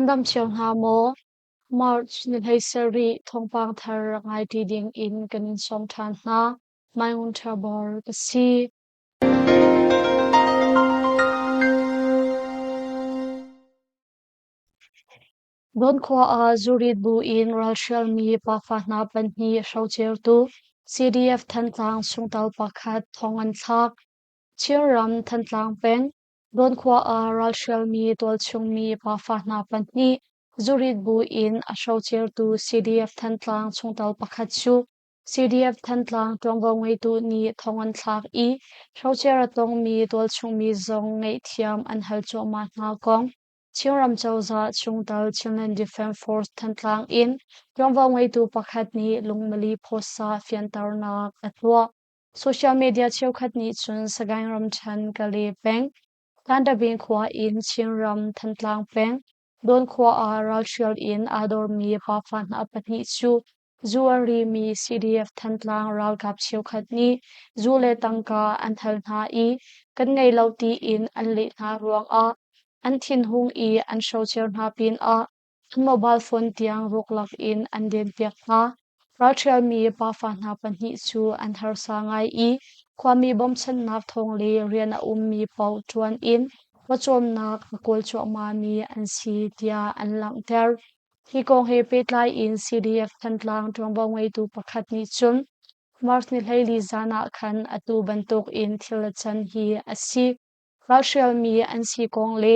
Andam chiang ha mo March ni hei seri thongpang thar ngai ti ding in kanin som than na mai un thabor ka si don kho a zurit bu in ralshal mi pa fa na pan hi shaucher tu CDF than tlang sungtal pakhat thongan thak chiram than tlang peng don kho a ralshal mi tol chung mi pa fa na pan hi zurit bu in a shaucher tu CDF than tlang sungtal pakhat chu CDF than tlang tongwang wei tu ni thongan thak I shaucher atong mi tol chung mi zong ngei thiam an hal chu ma na kong Chiram chawza chungtal Children Defence Force thantlang in tongwang wei tu pakhat ni lungmali phosa fiantar na atwa social media cheukhat ni chun sagai ram than kali peng tanda bin khwa in chinram thantlang peng don khwa a ralshial in ador mi pa fan apani chu zuari mi CDF thantlang ral kap cheukhat ni zule tangka anthal na I kan ngai lauti in anle na ruang a an thin hung I an showcher na pin a an mobile phone tiang ruklak in an den piak na rachel mi pa fa na pan hi chu an har sa ngai I khwami bom chan nak thong le rian a mi pau chuan in wachom nak kol chu ma mi an si tia an lang ter hi kong he petlai in CDF thantlang trongbang wei tu pakhat ni chun Mars ni leili zana khan atu bantuk in thilachan hi asi rachel mi an si kong le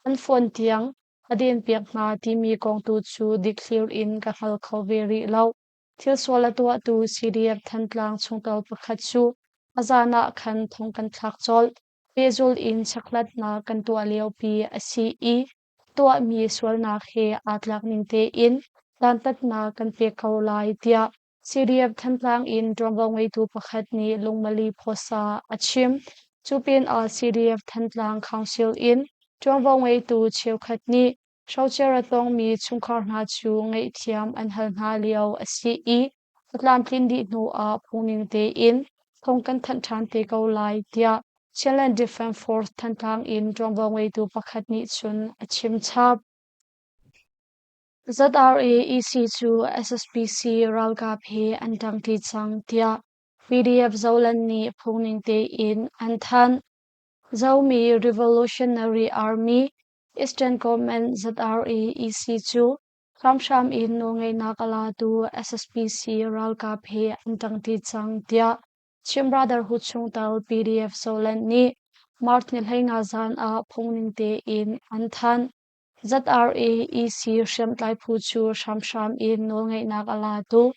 an phone tiang adin piak na ti mi kong tu chu declare in ka hal khaweri lo thil swala tu atu CDF thantlang chungtal pakhat chu azana khan thongkan thlak chol pezul in chaklat na kan tu aliau pi asi I to mi swal na khe atlak ning te in tantat na kan pe kaulai tia CDF thantlang in trongbang wei tu pakhat ni lungmali phosa achim chupin a CDF thantlang council in trongbang wei tu cheukhat ni shaucher atong mi chungkhar na chu ngei thiam an hal na liao asi I atlam tlin di nu a phungning te in thongkan than than te ko lai tia Children Defence Force thantlang in trongbang wei tu pakhat ni chun achim chap ZRAEC chu SSPC ralka phe antang ti chang tia PDF zolan ni phungning te in an than Zomi Revolutionary Army Eastern Command ZRAEC chu Khamsham in no ngai nakala tu SSPC ralka phe antang ti chang tia Chim Brotherhood chungtal PDF zolan ni Martin Henga zan a phungning te in an than ZRAEC Shamtlai Phu chu Shamsham in no ngai nakala tu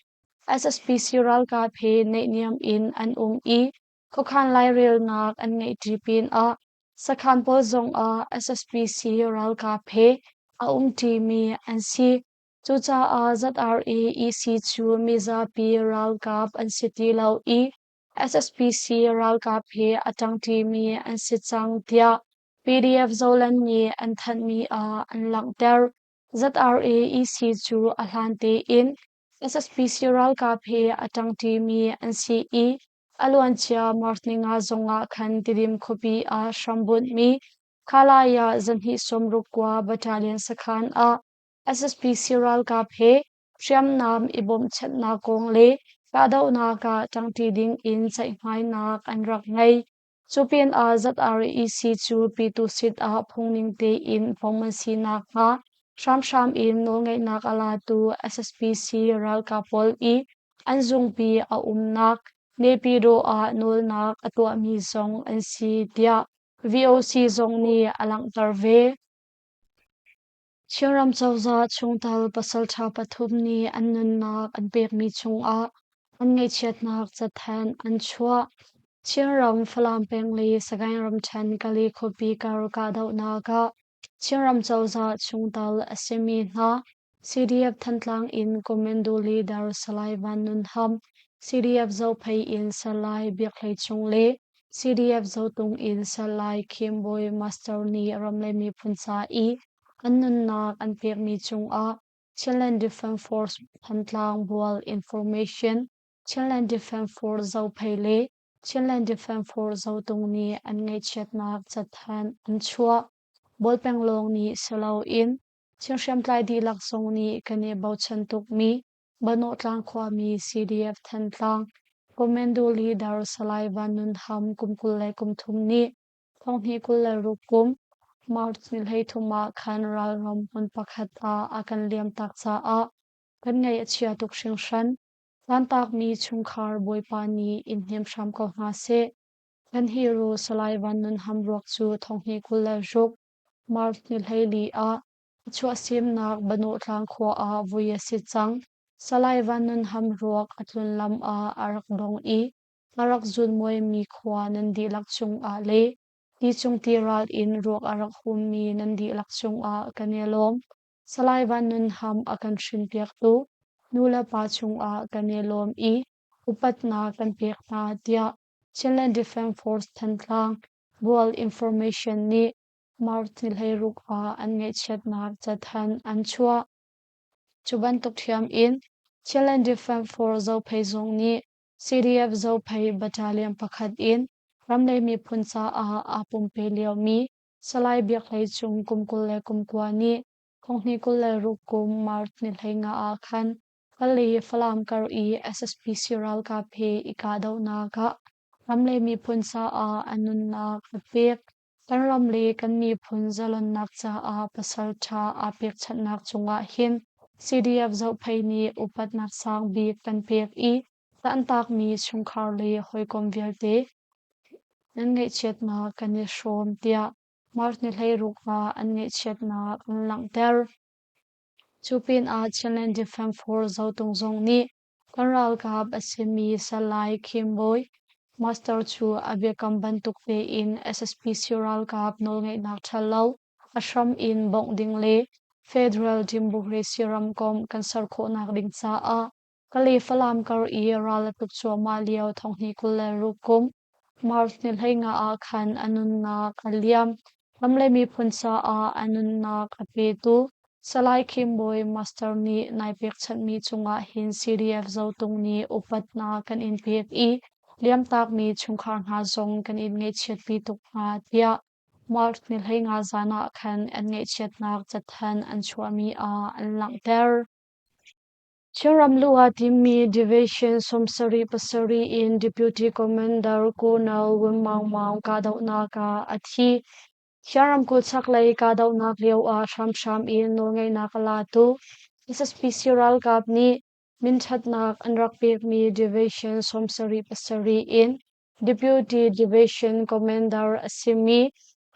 SSPC ralka phe neiniam in an I Kokhan lai rel nak an ngei tripin a sakhan pol zong a SSPC ralka phe a ti mi an si chucha a ZRAEC chu miza pi ralkap an city lau I SSPC ralkap phe atang ti mi an si chang tia PDF zolan mi an than mi a an lang ter ZRAEC chu a hlan te in SSPC ralkap phe atang ti mi an si I Aluan chia martninga zonga khan tidim khopi a shambut mi khalaya zanhi somrukwa battalion sakhan a SSPC ral ka phe sham nam ibom chatna kong le kadau na ka tangti ding in chai mai nak an rak ngai chupin a ZREC chu P2 sit a phungning te in pharmacy nak nga sham in no ngai nak ala tu SSPC ral ka pol I anjung pi a nak Nepiro a nul nak atwa mi zong an si tia VOC zong ni alang tarve Chiram chawza chungtal pasal tha pathum ni an nun nak an pek mi chung a an ngei chiat nak chathan an chua Chiram falam peng li sagai ram chan kali khopi kar ka dau na ka Chiram chawza chungtal asemi na CDF thantlang in commando leader salai van nun ham CDF zo phei in salai biaklei chung le CDF zo tung in salai kimboy master ni ramle mi phunsa I annun nak an pek mi chung a Children Defence Force thantlang bual information Children Defence Force zo phei le Children Defence Force zo tung ni an ngei chet nak chathan an chua bolpeng long ni salo in Chiang tlai di lak song ni kane bau chan tuk mi bano tlang khwa mi CDF than tlang komendo leader salai van nun ham kumkul lai kumthum ni thong hi kul lai rukum Mount Zinglei Thawngchimnak khan ral ram hun pakhat a akan liam tak cha a kan ngai achia tuk hring hran tan tak mi chungkhar boipa ni in hnem sham ko hna se kan hero salai van nun ham ruak chu thong hi kul lai ruk Mount Zinglei li a chua sim nak banu tlang khwa a vuya si chang salai van nun ham ruak atlun lam a arak dong i arak zun moi mi khwa nan di lak chung a le ti chung ti ral in ruak arak hum mi nan di lak chung a kanelom salai van nun ham akan shin piak tu nula pa chung a kanelom i upat na kan piak na tia Chinland Defense Force than tlang bual information ni Martin Heiruk a an ngei chet nak chathan an chua chuban tok thiam in Chinland Defense Force zo phei zong ni CDF zo phei battalion pakhat in ramlei mi phuncha a apum pe leo mi salai biak lei chung kumkul le kumkwa ni khongni kul le rukum Martin Henga a khan kali falam kar i SSP Siral ka phe ikado na ka ramlei mi phuncha a anun na kapek kan ramle kan mi phun zalon nak cha a pasal tha a pek chat nak chunga hin CDF zo phei ni upat nak sang bi kan pek i tan tak mi chungkhar le hoi kom velte an ngei chet na kan ni shom tia Martin Heiruk a an ngei chet na kan lang ter chupin a Chinland Defense Force zo tung zong ni kan ral kap asimi salai khimboi Master chu abekam bantuk te in SSP Siral kap nol ngai nak thalo ashram in bong ding le Federal Democracy Ramkom kansar kho nak ding cha a kali falam kar i ral tuk chu ma liao thong hi kul rukum Martin Henga a khan anun na kaliam ramle mi phunsa a anun na kape tu salai khimboi master ni naipek chat mi chunga hin CDF zo tung ni upat na kan in pek i liam tak mi chungkhar nga zong kan in ngei chet pi tuk nga tia Mark nil hei nga zana khan an ngei chet nak chathan an chua mi a an lang ter Chiram Lua Timmi Division Somsari Pasari in Deputy Commander Colonel Wimang Mang Kadaw Naka Athi Chiram Kulsak Lay Kadaw Nak Liao A Sham Sham in no ngay nakalatu SSP Siral Kapni Minchat Nak Anrakpik Mi Division Somsari Pasari in Deputy Division Commander Asimi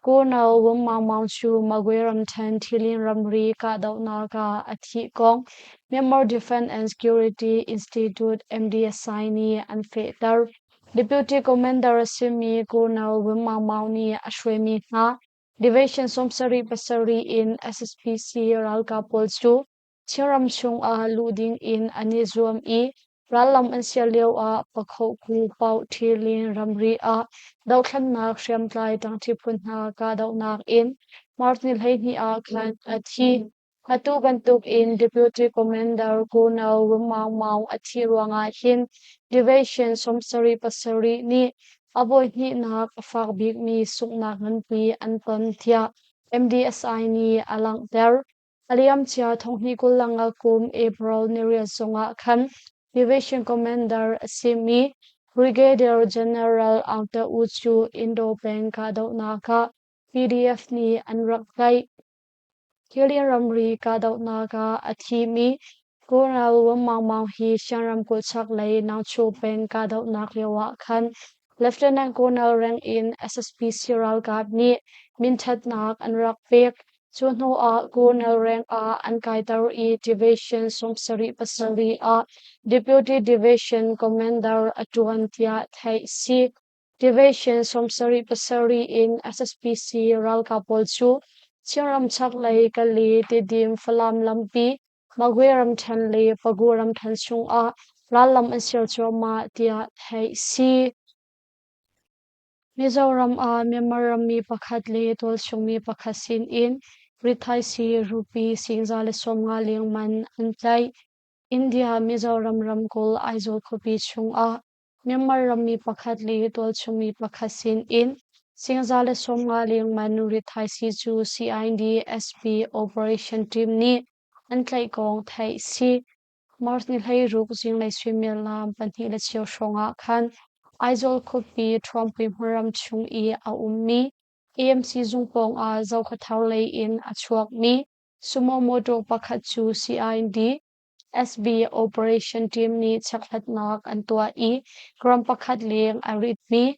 Colonel Wimang Mang Chu Magweram Tan Thilin Ramri Kadaw Naka Athi Kong Myanmar Defense and Security Institute MDSI ni an fetar Deputy Commander Asimi Colonel Wimang Mang ni Ashwemi na Division Somsari Pasari in SSPC Ralka Polchu Chiram Chung a Luding in Anizuam I Ralam Ansialeo a Pakho Ku Pau Thilin Ramri a Daukhan Nak Shem Tlai Tang Tipun Na Ka Daw Nak in Martin Heini a Khan Athi Hatu Bantuk in Deputy Commander Colonel Wimang Mau Athi Ruanga Hin Division Somsari Pasari ni Aboy ni nak afak big mi suk nak ngan pi anton thia MDSI ni alang der aliam chia thong ni kulanga kum April neria songa khan Division Commander Asimi Brigadier General Auta Uchu Indo Penka Daw Naka PDF ni anrakai Kilian Ramri Kadaw Naka Athimi Colonel Wamang Mang Hi Shanram Kulchak Lay Nang Chu Pen Kadaw Nak Lewa Khan Lieutenant Colonel rank in SSP Siral Kapni Minthat Nak Anrak Pek Chunho A Colonel rank A Ankaitar E Division Somsari Pasari A Deputy Division Commander Atuantia Thai Si Division Somsari Pasari in SSP Siral Kapolchu Chiram chak lay kali tidim falam lampi magweram than lay paguram than chung a ralam ansil choma tia thai si Mizoram a Myanmar mi pakhat le tol chung mi pakhasin in Rithai si rupi singzale somnga lingman antai India Mizoram ramkol aizol khopi chung a Myanmar mi pakhat le tol chung mi pakhasin in Singzale somnga ling manu rithai si chu CID SP Operation Team ni an tlai kong thai si Mars ni hlei ruk Zinglei swimmer lam panhi le chiao shonga khan aizol khopi Trumpui hmuram chung I a ummi AMC zungpong a zau khathau lei in a chuak mi sumo moto pakhat chu CID SB Operation Team ni chakhatnak an tua I gram pakhat leng a rit mi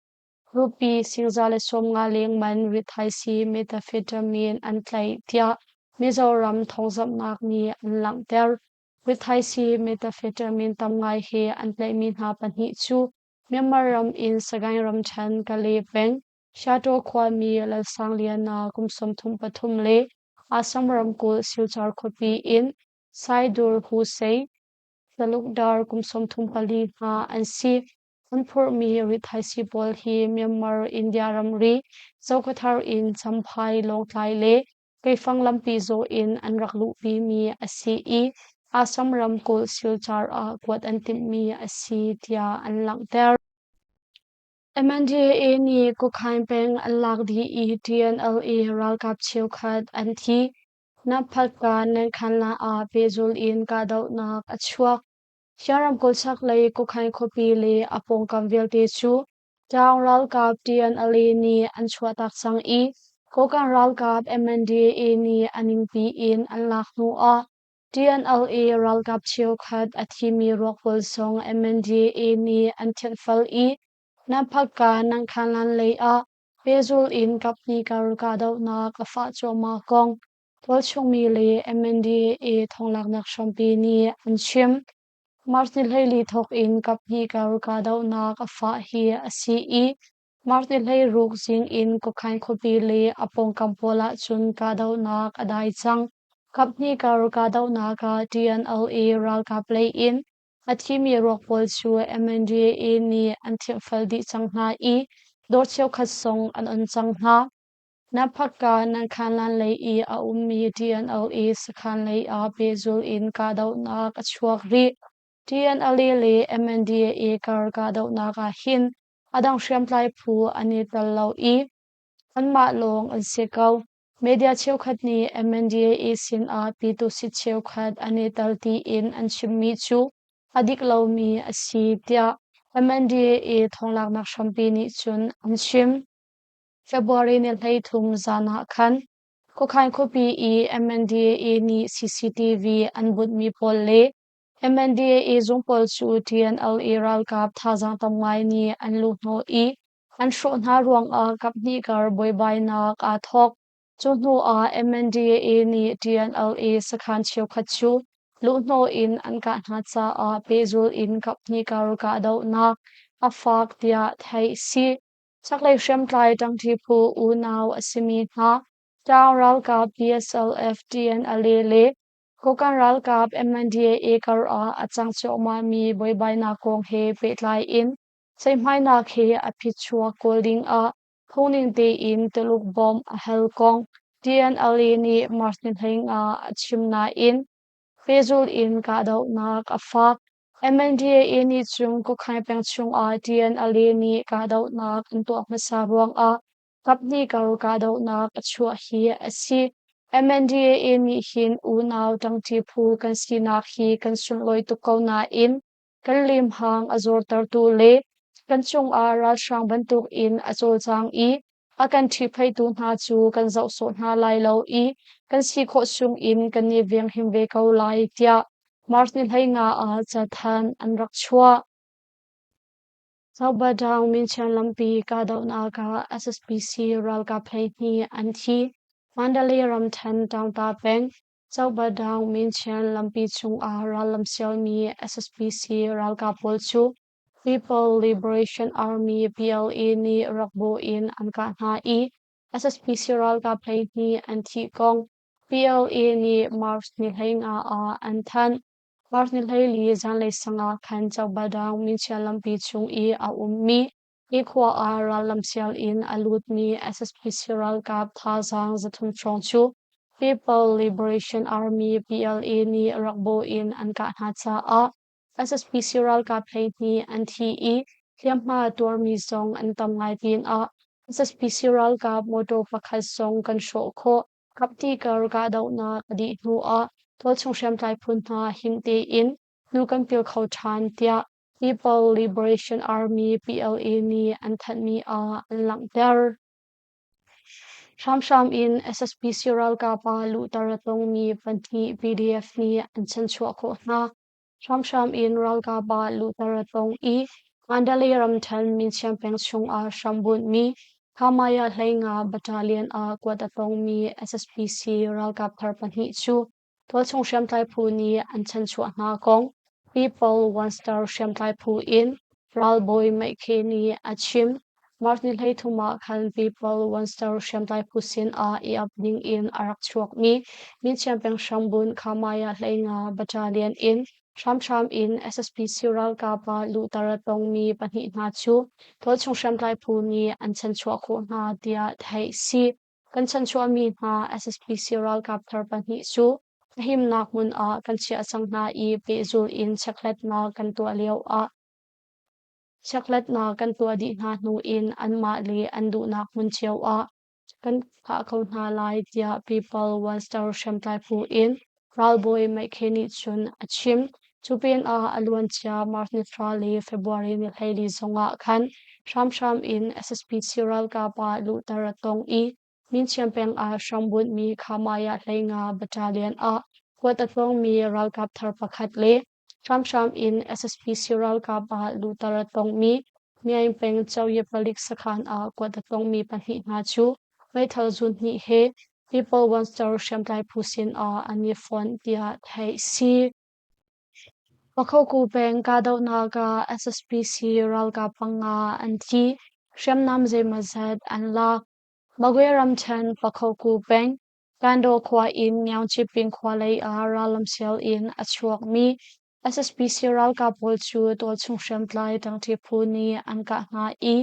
Rupi Singzale somnga leng man rithai si methamphetamine an tlai tia Mizoram Thawngchimnak ni an lang ter rithai si methamphetamine tam ngai he an tlai mi hna pahnih chu Myanmar ram in sagai ram than kale peng shato khwa mi lal sang liana kumsom thum pathum le Assam ram kul silchar khopi in Saidur hu sei Talukdar kumsom thum pali ha an si Anpur mi rithai si pol hi Myanmar India ramri Zaukathar in Champhai Longtlai le Kaifang lampi zo in Anraklu pi mi asi I Assam ram kul silchar a kwat antim mi asi tia an lang ter MNDAA ni ko khain peng an lak di I TNLA ral kap cheu khat an thi na phalka nen khan la a pezul in ka dau nak achuak Sharam kolsak lei ko khain khopi le apong kam velte chu tang ral kap TNLA ni an chua tak sang I ko kan ral kap MNDAA ni aning pi in an lak nu a TNLA ral kap cheu khat athimi rokwal song MNDAA ni an then fal I na phakka nang khanan lei a pezul in kapni kar ka dau na ka fa choma kong tol chungmi le MNDAA thonglak nak shompi ni an chim Martin Haley thok in kapni kar ka dau na ka fa hi a si I Martin Haley ruk zing in ko khain khopi le apong kampola chun ka dau na ka dai chang kapni kar ka dau na ka TNLA ral ka play in Athimi rokpol chu MNDAA ni an thiam fal di chang hna I dor cheu khat song an on chang hna na phakka nan khan lan lei I a ummi TNLA sakhan lei a pezul in ka dau na ka chuak ri TNLA le MNDAA kar ka dau na ka hin adang hriam tlai phu ani tal lo I an ma long an se kau media cheu khat ni MNDAA sin a P2 si cheu khat ani tal ti in an chimmi chu adik lo mi asi tia MNDAA thonglak nak shompi ni chun an chim February ni hlei thum zana khan ko khain khopi I MNDAA ni CCTV an but mi pol le MNDAA zungpol chu TNLA ral kap thazang tamngai ni an lu hno I an shro hna ruang a kapni kar boibai nak a thok chu hnu a MNDAA ni TNLA sakhan cheu khat chu lu hno in an ka hna cha a pezul in kapni kar ka dau nak a fak tia thai si chaklei shrem tlai tang thi phu u naw asimi hna tang ral kap PSLF TNLA le Kokan ral kap MNDAA kar a achang choma mi boibai na kong he petlai in sei mai na khe a phichua kolding a thoning te in teluk bom a hel kong TNLA ni Martin Heng a chimna in Pezul in ka dau nak a fak MNDAA ni chung ko khai peng chung a TNLA ni ka dau nak an to masa ruang a kapni kar ka dau nak a chua hi a si MNDAA ni hin u naw tang ti phu kan si nak hi kan sun loi tu ko na in kan lim hang azor tar tu le kan chung a ra sang ban tuk in azol chang I akan thi phai tu na chu kan zau so na lai lo I kan si kho sung in kan ni veng him ve ko lai tia Martin hai nga a cha than an rak chua Sau badang min chan lampi ka dau na ka SSPC ral ka phai ni an thi Mandalay ram than down ta peng Sau badang min chan lampi chung a ral lam sial mi SSPC ral ka pol chu People Liberation Army PLA ni rakbo in an ka hna I SSPC ral ka phai ni an thi kong PLA ni Mars ni hai nga a an than Mars ni hai li Zinglei sanga khan chau badang min chan lampi chung I a ummi Ikwa a ral lam sial in alut mi SSPC ral kap thazang zathum chong chu People Liberation Army PLA ni rakbo in an ka hna cha a SSPC ral kap hai ni an thi I thiam ma tur mi zong an tam ngai pin a SSPC ral ka motor pakhat song kan sho kho kapti kar ka dau na adi nu a tol chung shem tlai phun na himte in nu kan pil khau than tia People Liberation Army PLA ni an that mi a an lang der Sham in SSPC ral ka pa lu taratong mi panthi PDF ni an chen chua kho na Sham in ral ka pa lu taratong I Mandalay ram than min siam peng chung a shambun mi Kamaya Hlenga Battalion a kwatatong mi SSPC ral kap thar panhi chu tol chung siam tlai phu ni an chen chua na kong People One Star siam tlai phu in ral boy mai khe ni achim Zinglei Thawngchimnak People One Star siam tlai phu sin a I upding in arak chuak mi min siam peng shambun Kamaya Hlenga Battalion in Sham in SSPC ral kapa lu taratong mi panhi na chu tol chung sham tlai phu ni an chen chua kho na tia thai si kan chen chua mi na SSPC ral kap thar panhi chu him nak mun a kan chia sang na I pe zul in chaklet na kan to leo a chaklet na kan to di na nu in an ma le an du nak mun cheu a kan kha kho na lai tia People One Star sham tlai phu in ral boy mai kheni chun achim Chupin a alwan chia March ni Trali February ni Haili zonga khan Sham in SSPC ral ka pa lu taratong I min chiampeng a shambun mi Khamaya Hlenga Battalion a kwatatong mi ral kap thar pakhat le Sham in SSPC ral ka pa lu taratong mi miain peng chawye palik sakhan a kwatatong mi panhi na chu mai thal jun ni he People One Star sham tlai phusin a ani phone tia thai si Pakho ku peng ka dau na ka SSPC ral ka panga an thi shem nam je mazat an la magwe ram chan pakho ku peng kando khwa in nyang chi ping khwa lei a ralam sel in achuak mi SSPC ral ka pol chu tol chung shem tlai tang thi phu ni an ka nga I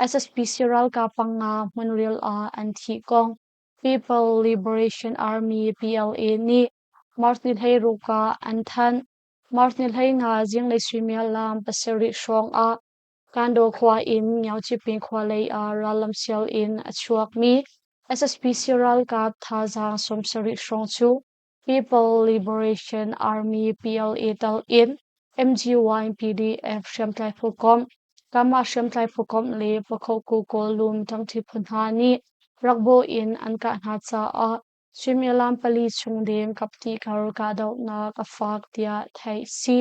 SSPC ral ka panga munril a an thi kong People Liberation Army PLA ni Martin Heiruka an than Martin Hlenga Zinglei Thawngchimnak lam paseri shong a kando khwa in nyau chi ping khwa lei a ralam sial in achuak mi SSPC ral ka tha jang somsari shong chu People Liberation Army PLA tal in MGY PDF sham tlai phukom kama sham tlai phukom le pakho ku kolum tang thi phunha ni rakbo in an ka na cha a Swimilam pali chungdem kapti kar ka dau na ka fak tia thai si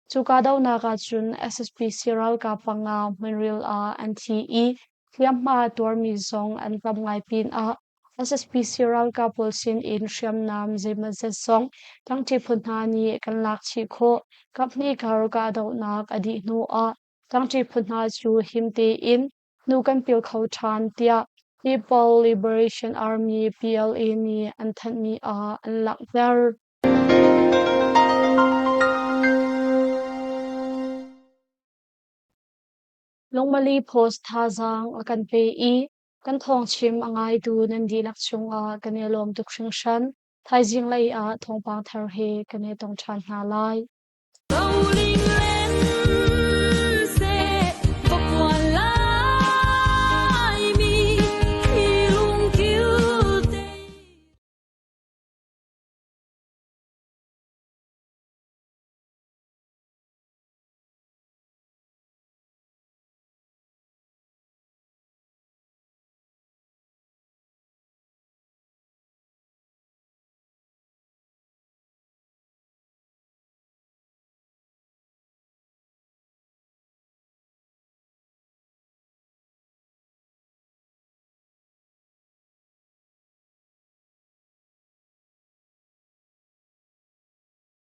chu ka dau na ka chun SSPC ral ka panga menril a an thi I thiam ma tor mi zong an kam ngai pin a SSPC ral ka polsin in sham nam zema ze song tang thi phunha ni kan lak chi kho kapni kar ka dau na adi nu a tang thi phunha chu himte in nu kan pil khau than tia People Liberation Army PLA ni an that mi a an lak der Longmali post tha jang akan pe I kan thong chim angai tu nan di lak chung a kan elom tuk hring shan thai Zinglei a thong pang thar he kan e tong than na lai